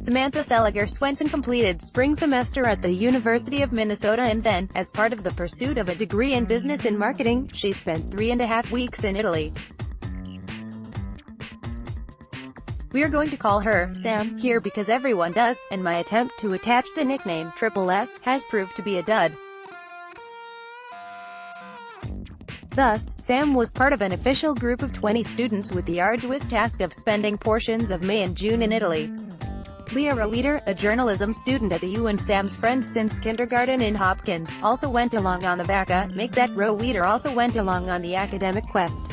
Samantha Seliger-Swenson completed spring semester at the University of Minnesota and then, as part of the pursuit of a degree in business and marketing, she spent 3.5 weeks in Italy. "We're going to call her Sam here because everyone does, and my attempt to attach the nickname Triple S has proved to be a dud." Thus, Sam was part of an official group of 20 students with the arduous task of spending portions of May and June in Italy. Leah Rohweder, a journalism student at the U and Sam's friend since kindergarten in Hopkins, also went along on the VACA. Make that Rohweder also went along on the academic quest.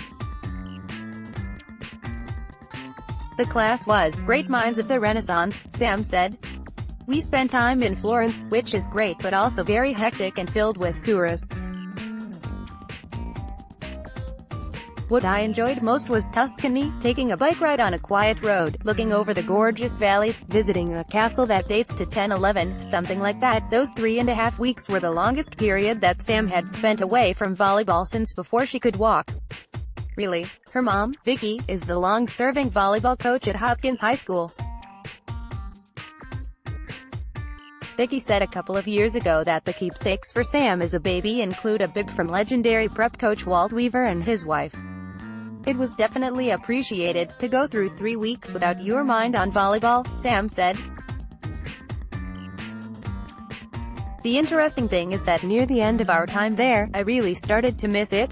"The class was great minds of the Renaissance," Sam said. "We spent time in Florence, which is great but also very hectic and filled with tourists. What I enjoyed most was Tuscany, taking a bike ride on a quiet road, looking over the gorgeous valleys, visiting a castle that dates to 1011, something like that." Those 3.5 weeks were the longest period that Sam had spent away from volleyball since before she could walk. Really. Her mom, Vicky, is the long-serving volleyball coach at Hopkins High School. Vicky said a couple of years ago that the keepsakes for Sam as a baby include a bib from legendary prep coach Walt Weaver and his wife. "It was definitely appreciated to go through 3 weeks without your mind on volleyball," Sam said. "The interesting thing is that near the end of our time there, I really started to miss it.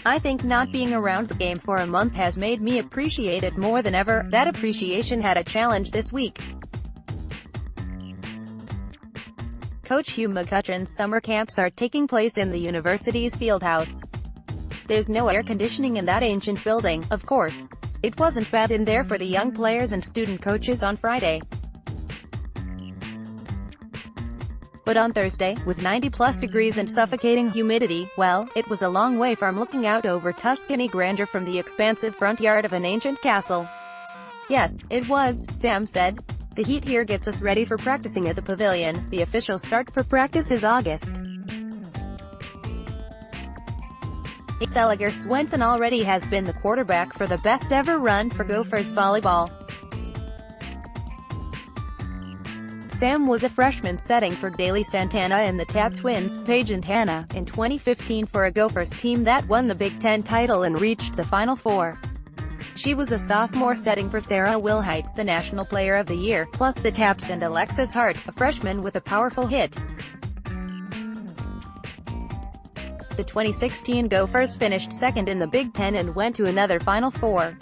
I think not being around the game for a month has made me appreciate it more than ever." That appreciation had a challenge this week. Coach Hugh McCutcheon's summer camps are taking place in the university's fieldhouse. There's no air conditioning in that ancient building, of course. It wasn't bad in there for the young players and student coaches on Friday. But on Thursday, with 90-plus degrees and suffocating humidity, well, it was a long way from looking out over Tuscany grandeur from the expansive front yard of an ancient castle. "Yes, it was," Sam said. "The heat here gets us ready for practicing at the pavilion. The official start for practice is August." Seliger-Swenson already has been the quarterback for the best-ever run for Gophers volleyball. Sam was a freshman setting for Daly Santana and the Tap twins, Paige and Hannah, in 2015 for a Gophers team that won the Big Ten title and reached the Final Four. She was a sophomore setting for Sarah Wilhite, the National Player of the Year, plus the Taps and Alexis Hart, a freshman with a powerful hit. The 2016 Gophers finished second in the Big Ten and went to another Final Four.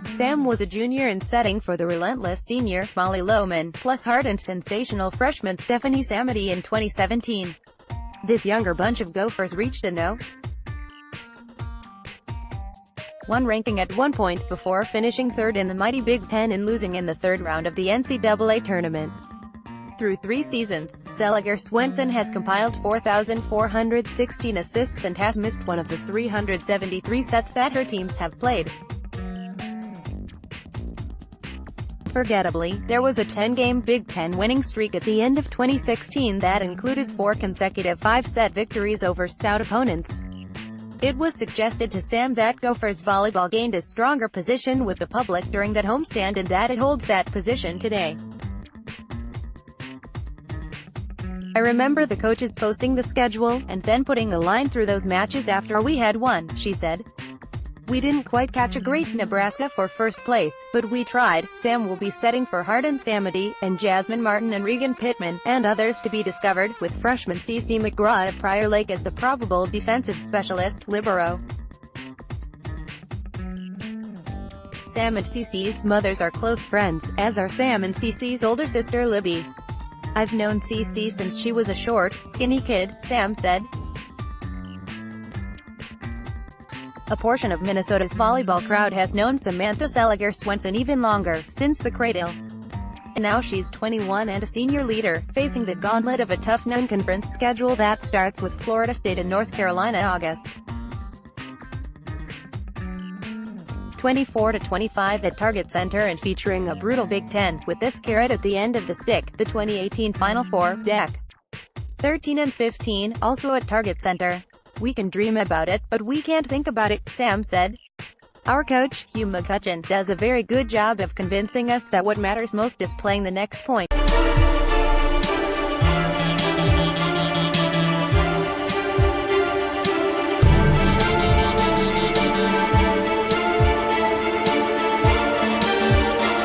Sam was a junior in setting for the relentless senior, Molly Lohman, plus Hart and sensational freshman Stephanie Samity in 2017. This younger bunch of Gophers reached a No. 1 ranking at one point, before finishing third in the mighty Big Ten and losing in the third round of the NCAA tournament. Through 3 seasons, Seliger-Swenson has compiled 4,416 assists and has missed one of the 373 sets that her teams have played. Unforgettably, there was a 10-game Big Ten winning streak at the end of 2016 that included 4 consecutive 5-set victories over stout opponents. It was suggested to Sam that Gophers volleyball gained a stronger position with the public during that homestand and that it holds that position today. "I remember the coaches posting the schedule, and then putting a line through those matches after we had won," she said. "We didn't quite catch a great Nebraska for first place, but we tried." Sam will be setting for Hart and Samity, and Jasmine Martin and Regan Pittman, and others to be discovered, with freshman CeCe McGraw at Prior Lake as the probable defensive specialist, libero. Sam and CeCe's mothers are close friends, as are Sam and CeCe's older sister Libby. "I've known CeCe since she was a short, skinny kid," Sam said. A portion of Minnesota's volleyball crowd has known Samantha Seliger-Swenson even longer, since the cradle. And now she's 21 and a senior leader, facing the gauntlet of a tough non-conference schedule that starts with Florida State and North Carolina August 24-25 at Target Center and featuring a brutal Big Ten, with this carrot at the end of the stick, the 2018 Final Four, deck 13 and 15, also at Target Center. "We can dream about it, but we can't think about it," Sam said. Our coach, Hugh McCutcheon, does a very good job of convincing us that what matters most is playing the next point.